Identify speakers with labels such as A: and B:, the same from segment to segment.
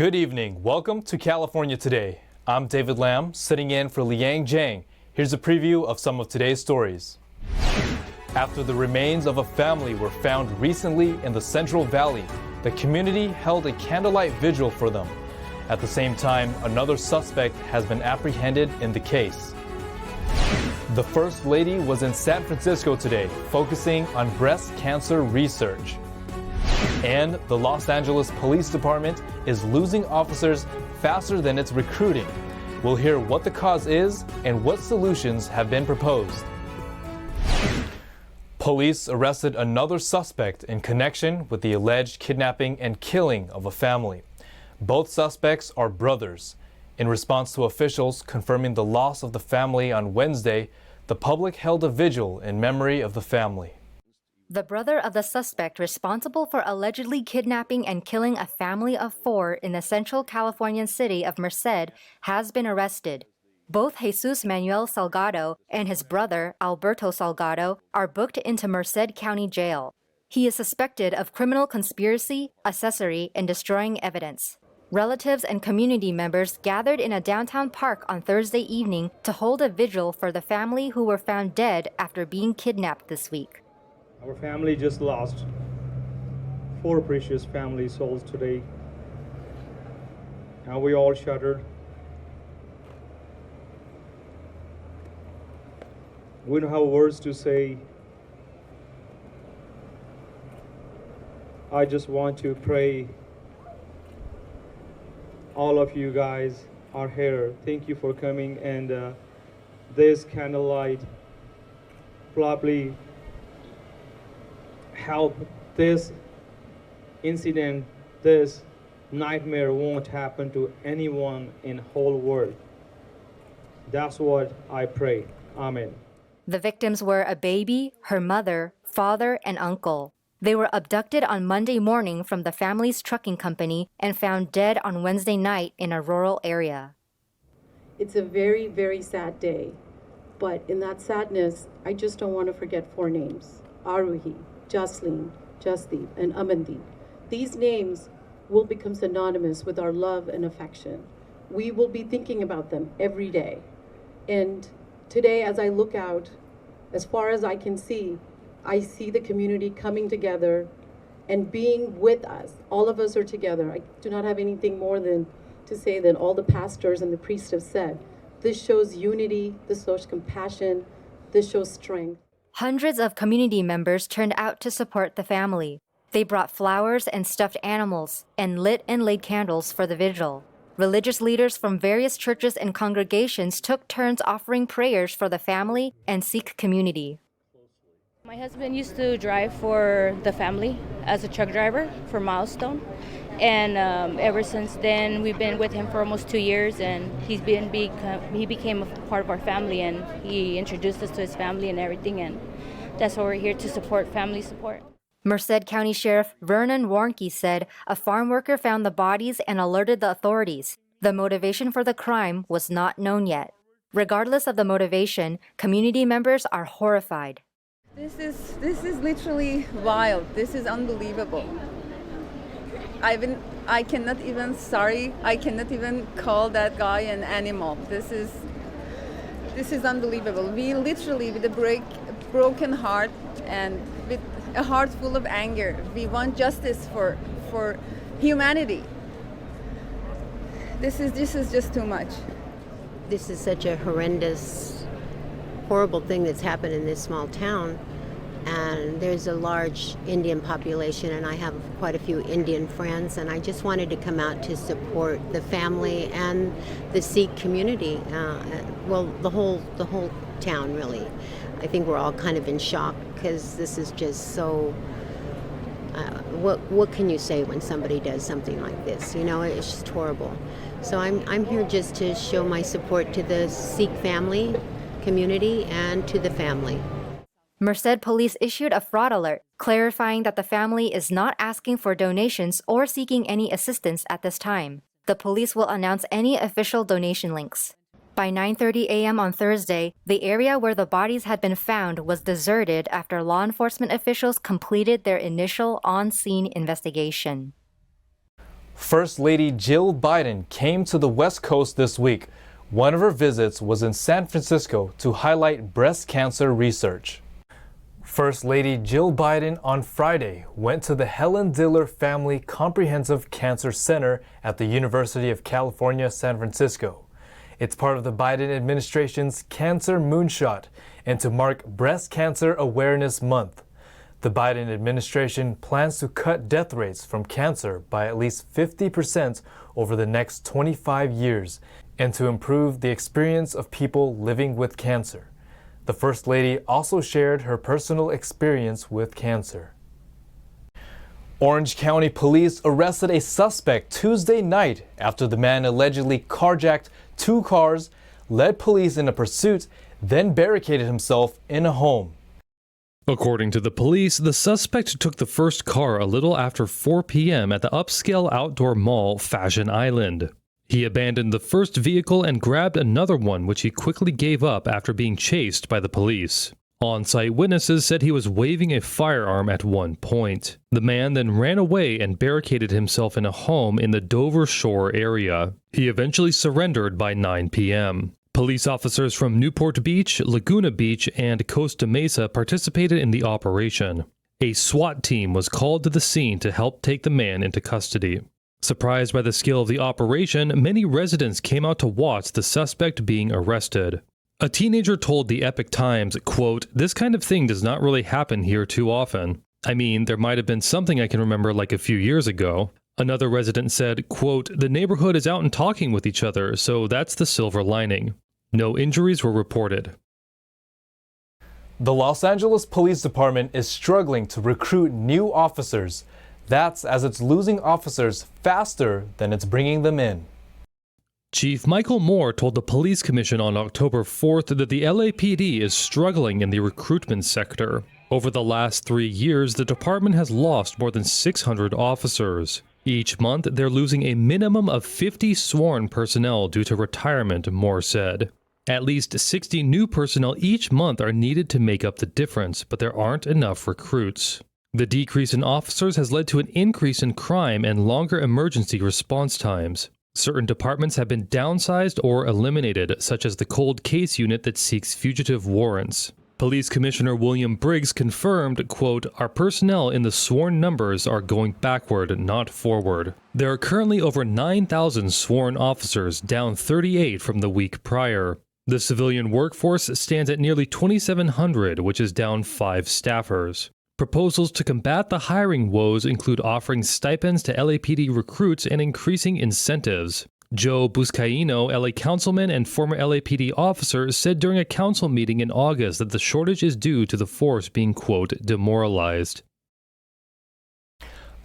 A: Good evening. Welcome to California Today. I'm David Lam, sitting in for Liang Zhang. Here's a preview of some of today's stories. After the remains of a family were found recently in the Central Valley, the community held a candlelight vigil for them. At the same time, another suspect has been apprehended in the case. The First Lady was in San Francisco today, focusing on breast cancer research. And the Los Angeles Police Department is losing officers faster than it's recruiting. We'll hear what the cause is and what solutions have been proposed. Police arrested another suspect in connection with the alleged kidnapping and killing of a family. Both suspects are brothers. In response to officials confirming the loss of the family on Wednesday, the public held a vigil in memory of the family.
B: The brother of the suspect responsible for allegedly kidnapping and killing a family of 4 in the central Californian city of Merced has been arrested. Both Jesus Manuel Salgado and his brother, Alberto Salgado, are booked into Merced County Jail. He is suspected of criminal conspiracy, accessory, and destroying evidence. Relatives and community members gathered in a downtown park on Thursday evening to hold a vigil for the family who were found dead after being kidnapped this week.
C: Our family just lost 4 precious family souls today, and we all shuddered. We don't have words to say. I just want to pray. All of you guys are here. Thank you for coming, and this candlelight probably help this incident, this nightmare won't happen to anyone in whole world. That's what I pray. Amen.
B: The victims were a baby, her mother, father, and uncle. They were abducted on Monday morning from the family's trucking company and found dead on Wednesday night in a rural area.
D: It's a very, very sad day, but in that sadness, I just don't want to forget 4 names: Aruhi, Jocelyn, Justdeep, and Amandeep. These names will become synonymous with our love and affection. We will be thinking about them every day. And today, as I look out, as far as I can see, I see the community coming together and being with us. All of us are together. I do not have anything more than to say than all the pastors and the priests have said. This shows unity, this shows compassion, this shows strength.
B: Hundreds of community members turned out to support the family. They brought flowers and stuffed animals and lit and laid candles for the vigil. Religious leaders from various churches and congregations took turns offering prayers for the family and Sikh community.
E: My husband used to drive for the family as a truck driver for Milestone. And ever since then, we've been with him for almost 2 years, and he became a part of our family, and he introduced us to his family and everything, and that's why we're here to support family support.
B: Merced County Sheriff Vernon Warnke said a farm worker found the bodies and alerted the authorities. The motivation for the crime was not known yet. Regardless of the motivation, community members are horrified.
F: This is literally wild. This is unbelievable. I cannot even call that guy an animal. This is unbelievable. We literally, with a broken heart and with a heart full of anger, we want justice for humanity. This is just too much.
G: This is such a horrendous, horrible thing that's happened in this small town. And there's a large Indian population, and I have quite a few Indian friends, and I just wanted to come out to support the family and the Sikh community. Well, the whole town, really. I think we're all kind of in shock because this is just so. What can you say when somebody does something like this? You know, it's just horrible. So I'm here just to show my support to the Sikh family, community, and to the family.
B: Merced Police issued a fraud alert, clarifying that the family is not asking for donations or seeking any assistance at this time. The police will announce any official donation links. By 9:30 a.m. on Thursday, the area where the bodies had been found was deserted after law enforcement officials completed their initial on-scene investigation.
A: First Lady Jill Biden came to the West Coast this week. One of her visits was in San Francisco to highlight breast cancer research. First Lady Jill Biden on Friday went to the Helen Diller Family Comprehensive Cancer Center at the University of California, San Francisco. It's part of the Biden administration's Cancer Moonshot and to mark Breast Cancer Awareness Month. The Biden administration plans to cut death rates from cancer by at least 50% over the next 25 years and to improve the experience of people living with cancer. The First Lady also shared her personal experience with cancer. Orange County police arrested a suspect Tuesday night after the man allegedly carjacked 2 cars, led police in a pursuit, then barricaded himself in a home.
H: According to the police, the suspect took the first car a little after 4 p.m. at the upscale outdoor mall Fashion Island. He abandoned the first vehicle and grabbed another one, which he quickly gave up after being chased by the police. On-site witnesses said he was waving a firearm at one point. The man then ran away and barricaded himself in a home in the Dover Shore area. He eventually surrendered by 9 p.m. Police officers from Newport Beach, Laguna Beach, and Costa Mesa participated in the operation. A SWAT team was called to the scene to help take the man into custody. Surprised by the scale of the operation, many residents came out to watch the suspect being arrested. A teenager told the Epic Times, quote, "This kind of thing does not really happen here too often. I mean, there might have been something I can remember like a few years ago." Another resident said, quote, "The neighborhood is out and talking with each other, so that's the silver lining." No injuries were reported.
A: The Los Angeles Police Department is struggling to recruit new officers. That's as it's losing officers faster than it's bringing them in.
H: Chief Michael Moore told the Police Commission on October 4th that the LAPD is struggling in the recruitment sector. Over the last 3 years, the department has lost more than 600 officers. Each month, they're losing a minimum of 50 sworn personnel due to retirement, Moore said. At least 60 new personnel each month are needed to make up the difference, but there aren't enough recruits. The decrease in officers has led to an increase in crime and longer emergency response times. Certain departments have been downsized or eliminated, such as the cold case unit that seeks fugitive warrants. Police Commissioner William Briggs confirmed, quote, "Our personnel in the sworn numbers are going backward, not forward. There are currently over 9,000 sworn officers, down 38 from the week prior. The civilian workforce stands at nearly 2,700, which is down 5 staffers. Proposals to combat the hiring woes include offering stipends to LAPD recruits and increasing incentives. Joe Buscaino, LA councilman and former LAPD officer, said during a council meeting in August that the shortage is due to the force being, quote, demoralized.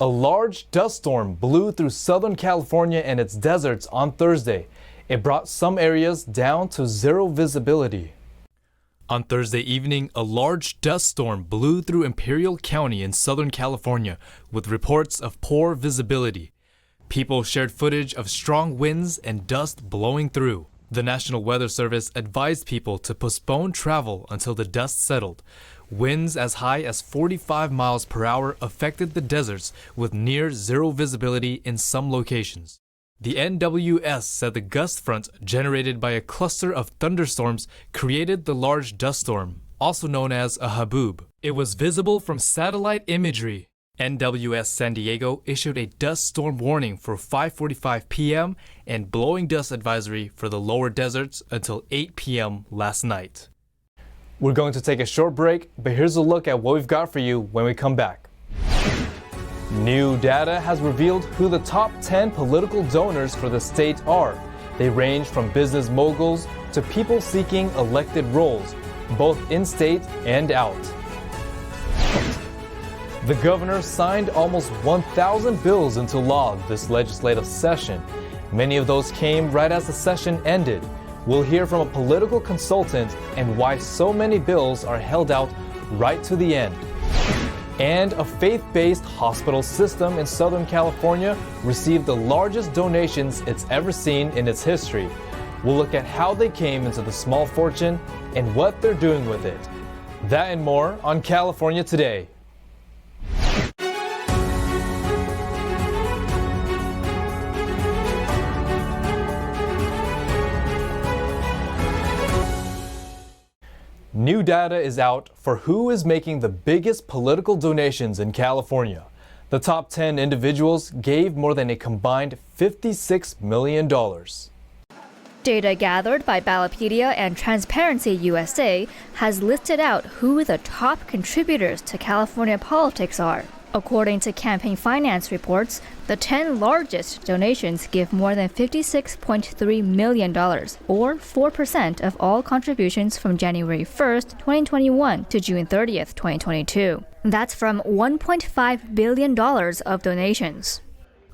A: A large dust storm blew through Southern California and its deserts on Thursday. It brought some areas down to zero visibility. On Thursday evening, a large dust storm blew through Imperial County in Southern California with reports of poor visibility. People shared footage of strong winds and dust blowing through. The National Weather Service advised people to postpone travel until the dust settled. Winds as high as 45 miles per hour affected the deserts with near zero visibility in some locations. The NWS said the gust front generated by a cluster of thunderstorms created the large dust storm, also known as a haboob. It was visible from satellite imagery. NWS San Diego issued a dust storm warning for 5:45 p.m. and blowing dust advisory for the lower deserts until 8 p.m. last night. We're going to take a short break, but here's a look at what we've got for you when we come back. New data has revealed who the top 10 political donors for the state are. They range from business moguls to people seeking elected roles, both in-state and out. The governor signed almost 1,000 bills into law this legislative session. Many of those came right as the session ended. We'll hear from a political consultant and why so many bills are held out right to the end. And a faith-based hospital system in Southern California received the largest donations it's ever seen in its history. We'll look at how they came into the small fortune and what they're doing with it. That and more on California Today. New data is out for who is making the biggest political donations in California. The top 10 individuals gave more than a combined $56 million.
I: Data gathered by Ballotpedia and Transparency USA has listed out who the top contributors to California politics are. According to campaign finance reports, the 10 largest donations give more than $56.3 million, or 4% of all contributions from January 1st, 2021 to June 30th, 2022. That's from $1.5 billion of donations.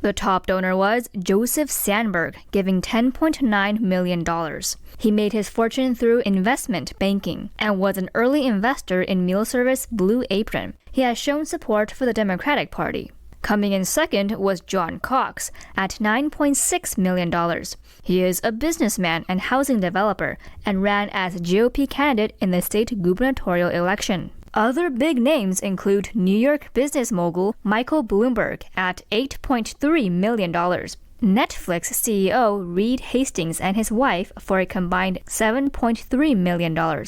I: The top donor was Joseph Sandberg, giving $10.9 million. He made his fortune through investment banking and was an early investor in meal service Blue Apron. He has shown support for the Democratic Party. Coming in second was John Cox at $9.6 million. He is a businessman and housing developer and ran as GOP candidate in the state gubernatorial election. Other big names include New York business mogul Michael Bloomberg at $8.3 million, Netflix CEO Reed Hastings and his wife for a combined $7.3 million,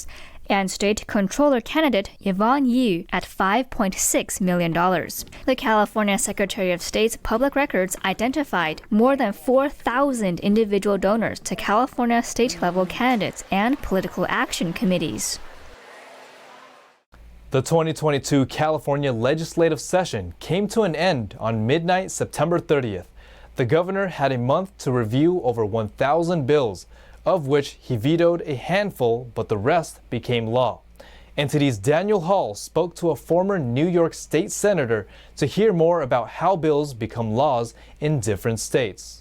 I: and state controller candidate Yvonne Yu at $5.6 million. The California Secretary of State's public records identified more than 4,000 individual donors to California state-level candidates and political action committees.
A: The 2022 California legislative session came to an end on midnight September 30th. The governor had a month to review over 1,000 bills, of which he vetoed a handful, but the rest became law. NTD's Daniel Hall spoke to a former New York State senator to hear more about how bills become laws in different states.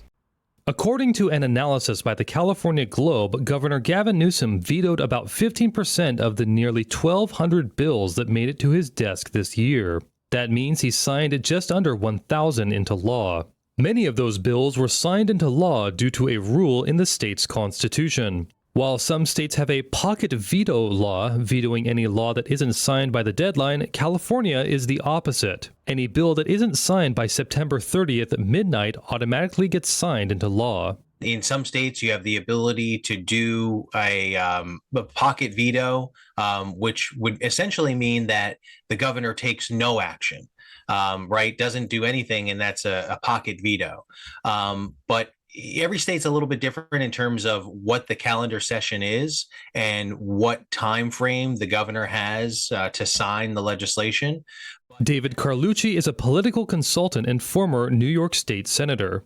H: According to an analysis by the California Globe, Governor Gavin Newsom vetoed about 15% of the nearly 1,200 bills that made it to his desk this year. That means he signed just under 1,000 into law. Many of those bills were signed into law due to a rule in the state's constitution. While some states have a pocket veto law, vetoing any law that isn't signed by the deadline, California is the opposite. Any bill that isn't signed by September 30th at midnight automatically gets signed into law.
J: In some states, you have the ability to do a pocket veto, which would essentially mean that the governor takes no action, right? Doesn't do anything, and that's a pocket veto. But every state's a little bit different in terms of what the calendar session is and what time frame the governor has to sign the legislation.
H: David Carlucci is a political consultant and former New York State senator.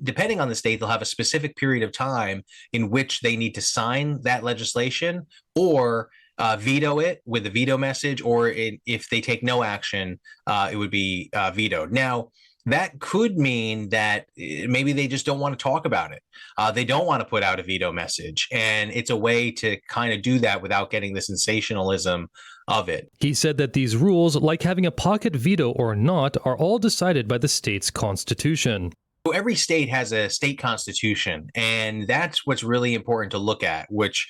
J: Depending on the state, they'll have a specific period of time in which they need to sign that legislation or veto it with a veto message, or if they take no action, it would be vetoed. Now, that could mean that maybe they just don't want to talk about it. They don't want to put out a veto message. And it's a way to kind of do that without getting the sensationalism of it.
H: He said that these rules, like having a pocket veto or not, are all decided by the state's constitution.
J: Every state has a state constitution, and that's what's really important to look at, which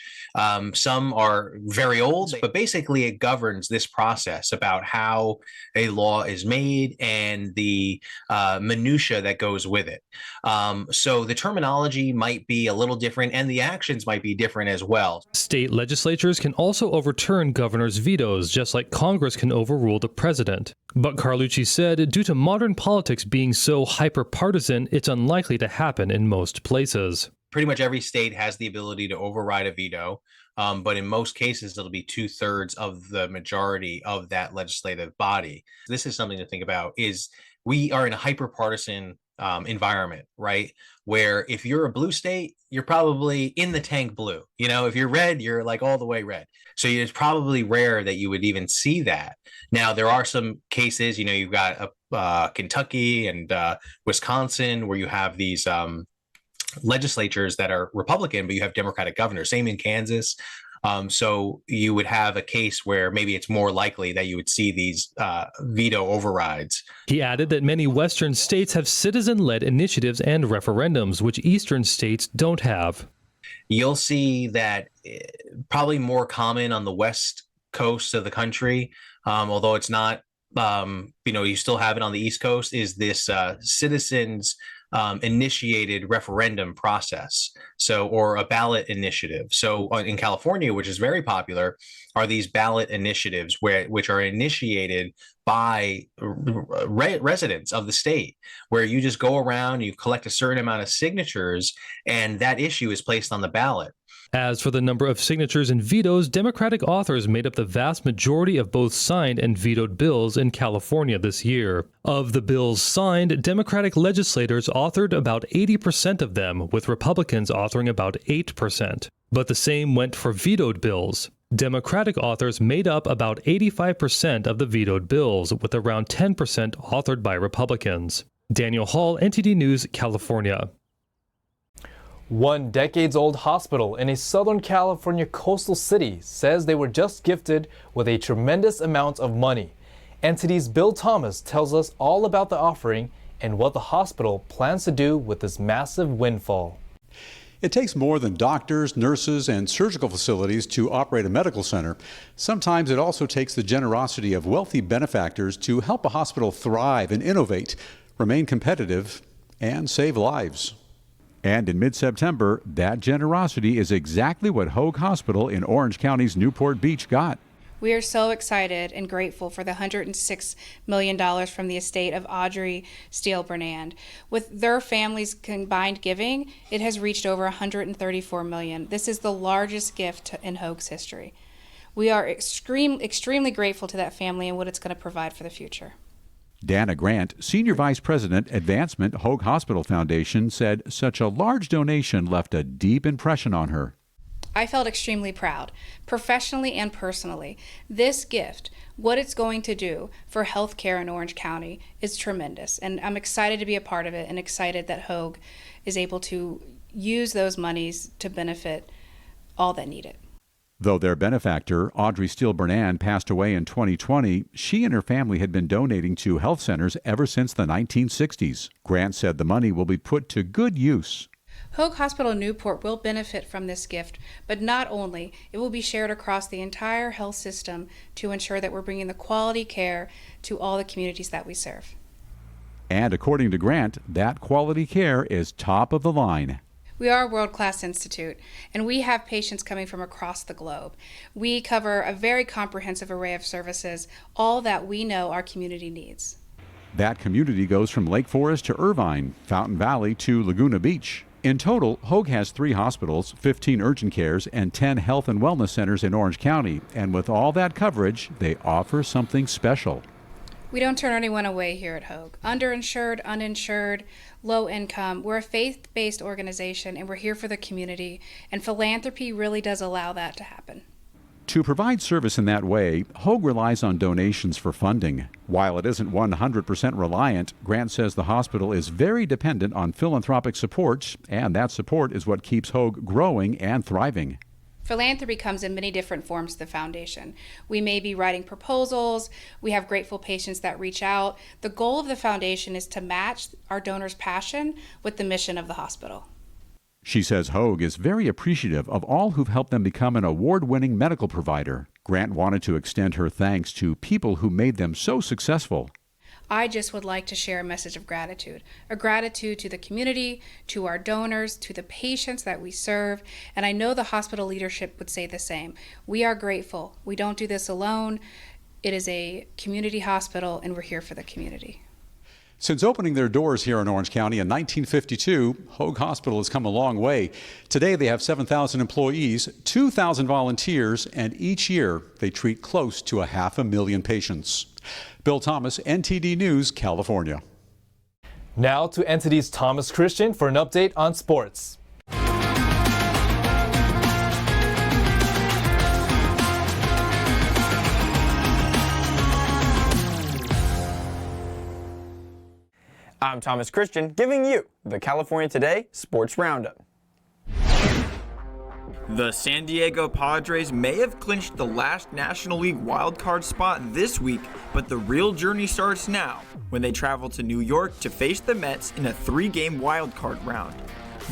J: some are very old, but basically it governs this process about how a law is made and the minutia that goes with it. So the terminology might be a little different, and the actions might be different as well.
H: State legislatures can also overturn governors' vetoes, just like Congress can overrule the president. But Carlucci said, due to modern politics being so hyper-partisan, it's unlikely to happen in most places.
J: Pretty much every state has the ability to override a veto, but in most cases, it'll be 2/3 of the majority of that legislative body. This is something to think about, is we are in a hyper-partisan environment, right? Where if you're a blue state, you're probably in the tank blue. You know, if you're red, you're like all the way red. So it's probably rare that you would even see that. Now, there are some cases, you know, you've got Kentucky and Wisconsin, where you have these legislatures that are Republican, but you have Democratic governors. Same in Kansas. So you would have a case where maybe it's more likely that you would see these veto overrides.
H: He added that many Western states have citizen-led initiatives and referendums, which Eastern states don't have.
J: You'll see that probably more common on the West Coast of the country, although it's not, you still have it on the East Coast, is this citizens initiated referendum process, or a ballot initiative. So in California, which is very popular, are these ballot initiatives which are initiated by residents of the state, where you just go around, you collect a certain amount of signatures, and that issue is placed on the ballot.
H: As for the number of signatures and vetoes, Democratic authors made up the vast majority of both signed and vetoed bills in California this year. Of the bills signed, Democratic legislators authored about 80% of them, with Republicans authoring about 8%. But the same went for vetoed bills. Democratic authors made up about 85% of the vetoed bills, with around 10% authored by Republicans. Daniel Hall, NTD News, California.
A: One decades-old hospital in a Southern California coastal city says they were just gifted with a tremendous amount of money. NTD's Bill Thomas tells us all about the offering and what the hospital plans to do with this massive windfall.
K: It takes more than doctors, nurses, and surgical facilities to operate a medical center. Sometimes it also takes the generosity of wealthy benefactors to help a hospital thrive and innovate, remain competitive, and save lives. And in mid-September, that generosity is exactly what Hoag Hospital in Orange County's Newport Beach got.
L: We are so excited and grateful for the $106 million from the estate of Audrey Steele Bernand. With their family's combined giving, it has reached over $134 million. This is the largest gift in Hoag's history. We are extremely grateful to that family and what it's going to provide for the future.
K: Dana Grant, Senior Vice President, Advancement, Hoag Hospital Foundation, said such a large donation left a deep impression on her.
L: I felt extremely proud, professionally and personally. This gift, what it's going to do for healthcare in Orange County, is tremendous. And I'm excited to be a part of it and excited that Hoag is able to use those monies to benefit all that need it.
K: Though their benefactor, Audrey Steele Bernand, passed away in 2020, she and her family had been donating to health centers ever since the 1960s. Grant said the money will be put to good use.
L: Hoag Hospital Newport will benefit from this gift, but not only, it will be shared across the entire health system to ensure that we're bringing the quality care to all the communities that we serve.
K: And according to Grant, that quality care is top of the line.
L: We are a world-class institute, and we have patients coming from across the globe. We cover a very comprehensive array of services, all that we know our community needs.
K: That community goes from Lake Forest to Irvine, Fountain Valley to Laguna Beach. In total, Hoag has 3 hospitals, 15 urgent cares, and 10 health and wellness centers in Orange County. And with all that coverage, they offer something special.
L: We don't turn anyone away here at Hoag. Underinsured, uninsured, low income. We're a faith-based organization, and we're here for the community. And philanthropy really does allow that to happen.
K: To provide service in that way, Hoag relies on donations for funding. While it isn't 100% reliant, Grant says the hospital is very dependent on philanthropic support, and that support is what keeps Hoag growing and thriving.
L: Philanthropy comes in many different forms to the foundation. We may be writing proposals. We have grateful patients that reach out. The goal of the foundation is to match our donors' passion with the mission of the hospital.
K: She says Hoag is very appreciative of all who've helped them become an award-winning medical provider. Grant wanted to extend her thanks to people who made them so successful.
L: I just would like to share a message of gratitude, a gratitude to the community, to our donors, to the patients that we serve, and I know the hospital leadership would say the same. We are grateful. We don't do this alone. It is a community hospital, and we're here for the community.
K: Since opening their doors here in Orange County in 1952, Hoag Hospital has come a long way. Today they have 7,000 employees, 2,000 volunteers, and each year they treat close to 500,000 patients. Bill Thomas, NTD News, California.
A: Now to NTD's Thomas Christian for an update on sports.
M: I'm Thomas Christian, giving you the California Today Sports Roundup. The San Diego Padres may have clinched the last National League wildcard spot this week, but the real journey starts now when they travel to New York to face the Mets in a 3-game wildcard round.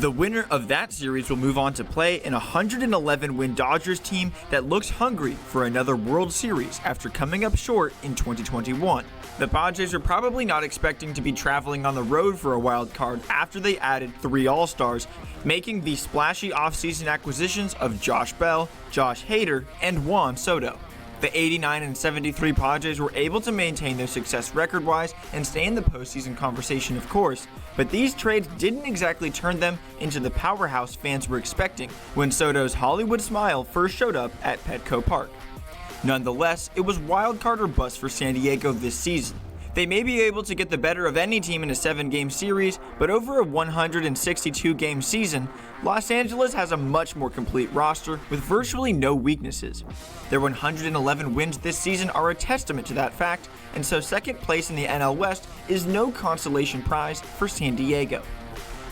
M: The winner of that series will move on to play an 111-win Dodgers team that looks hungry for another World Series after coming up short in 2021. The Padres are probably not expecting to be traveling on the road for a wild card after they added 3 All-Stars, making the splashy offseason acquisitions of Josh Bell, Josh Hader, and Juan Soto. The 89-73 Padres were able to maintain their success record-wise and stay in the postseason conversation, of course, but these trades didn't exactly turn them into the powerhouse fans were expecting when Soto's Hollywood smile first showed up at Petco Park. Nonetheless, it was wild card or bust for San Diego this season. They may be able to get the better of any team in a 7-game series, but over a 162-game season, Los Angeles has a much more complete roster with virtually no weaknesses. Their 111 wins this season are a testament to that fact, and so second place in the NL West is no consolation prize for San Diego.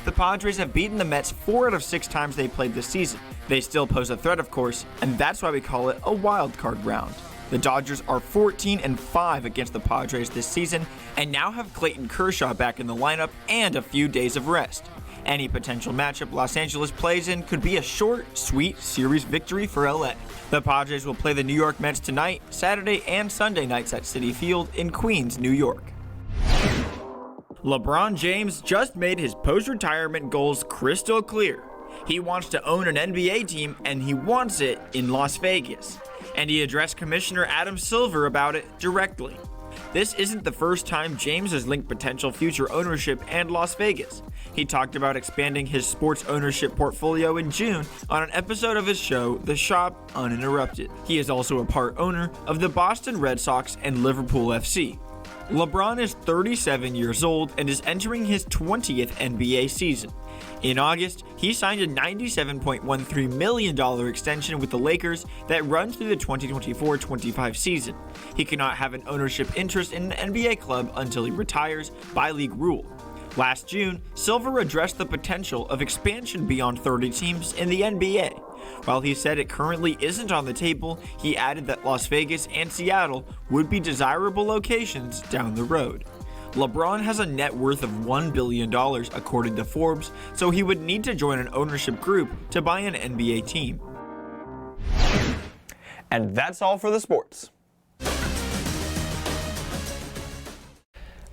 M: The Padres have beaten the Mets 4 out of 6 times they played this season. They still pose a threat, of course, and that's why we call it a wild card round. The Dodgers are 14-5 against the Padres this season and now have Clayton Kershaw back in the lineup and a few days of rest. Any potential matchup Los Angeles plays in could be a short, sweet series victory for LA. The Padres will play the New York Mets tonight, Saturday and Sunday nights at Citi Field in Queens, New York. LeBron James just made his post-retirement goals crystal clear. He wants to own an NBA team and he wants it in Las Vegas. And he addressed Commissioner Adam Silver about it directly. This isn't the first time James has linked potential future ownership and Las Vegas. He talked about expanding his sports ownership portfolio in June on an episode of his show, The Shop Uninterrupted. He is also a part owner of the Boston Red Sox and Liverpool FC. LeBron is 37 years old and is entering his 20th NBA season. In August, he signed a $97.13 million extension with the Lakers that runs through the 2024-25 season. He cannot have an ownership interest in an NBA club until he retires by league rule. Last June, Silver addressed the potential of expansion beyond 30 teams in the NBA. While he said it currently isn't on the table, he added that Las Vegas and Seattle would be desirable locations down the road. LeBron has a net worth of $1 billion according to Forbes, so he would need to join an ownership group to buy an NBA team.
N: And that's all for the sports.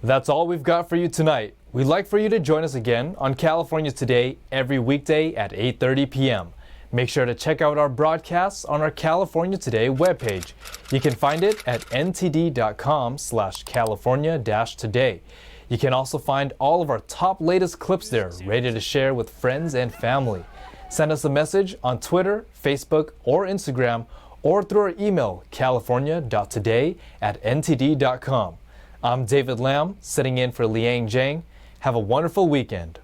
A: That's all we've got for you tonight. We'd like for you to join us again on California Today every weekday at 8:30 p.m. Make sure to check out our broadcasts on our California Today webpage. You can find it at ntd.com/California-Today. You can also find all of our top latest clips there, ready to share with friends and family. Send us a message on Twitter, Facebook, or Instagram, or through our email, california.today@ntd.com. I'm David Lam, sitting in for Liang Zhang. Have a wonderful weekend.